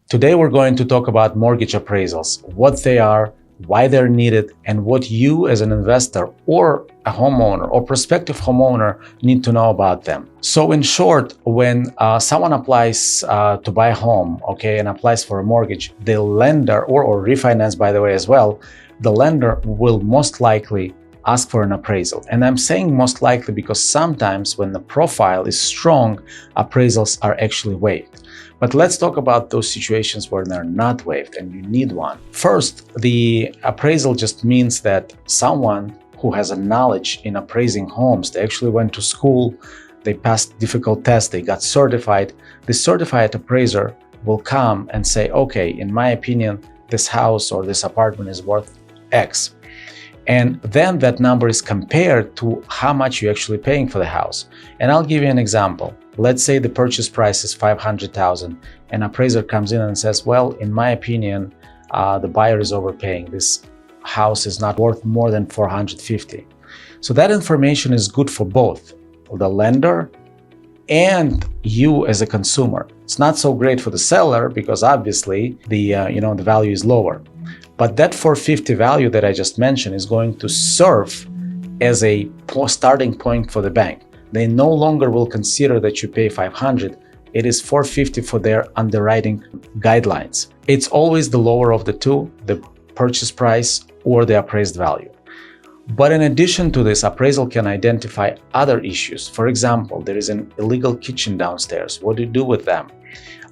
Today we're going to talk about mortgage appraisals, what they are, why they're needed, and what you as an investor or a homeowner or prospective homeowner need to know about them. So in short, when someone applies to buy a home, and applies for a mortgage, the lender, or refinance by the way as well, the lender will most likely ask for an appraisal. And I'm saying most likely because sometimes when the profile is strong, appraisals are actually waived. But let's talk about those situations where they're not waived and you need one. First, the appraisal just means that someone who has a knowledge in appraising homes, they actually went to school, they passed difficult tests, they got certified. The certified appraiser will come and say, okay, in my opinion, this house or this apartment is worth X. And then that number is compared to how much you're actually paying for the house. And I'll give you an example. Let's say the purchase price is $500,000 and appraiser comes in and says, well, in my opinion, the buyer is overpaying. This house is not worth more than $450,000. So that information is good for both the lender and you as a consumer. It's not so great for the seller because obviously the value is lower. But that $450,000 value that I just mentioned is going to serve as a starting point for the bank. They no longer will consider that you pay $500,000. It is $450,000 for their underwriting guidelines. It's always the lower of the two, the purchase price or the appraised value. But in addition to this, appraisal can identify other issues. For example, there is an illegal kitchen downstairs. What do you do with them?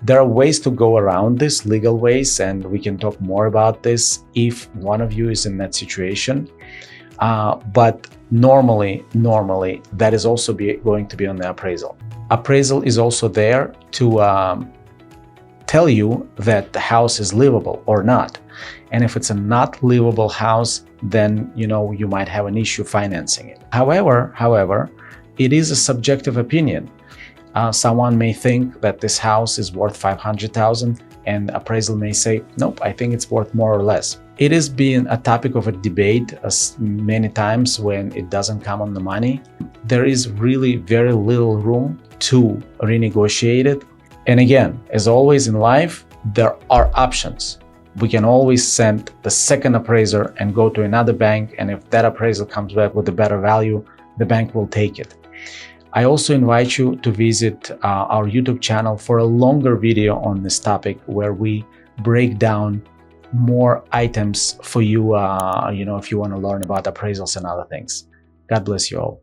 There are ways to go around this, legal ways, and we can talk more about this if one of you is in that situation. But normally, that is also going to be on the appraisal. Appraisal is also there to tell you that the house is livable or not. And if it's a not livable house, then you might have an issue financing it. However, it is a subjective opinion. Someone may think that this house is worth $500,000 and appraisal may say, nope, I think it's worth more or less. It has been a topic of a debate many times when it doesn't come on the money. There is really very little room to renegotiate it. And again, as always in life, there are options. We can always send the second appraiser and go to another bank. And if that appraisal comes back with a better value, the bank will take it. I also invite you to visit our YouTube channel for a longer video on this topic where we break down more items for you, if you want to learn about appraisals and other things. God bless you all.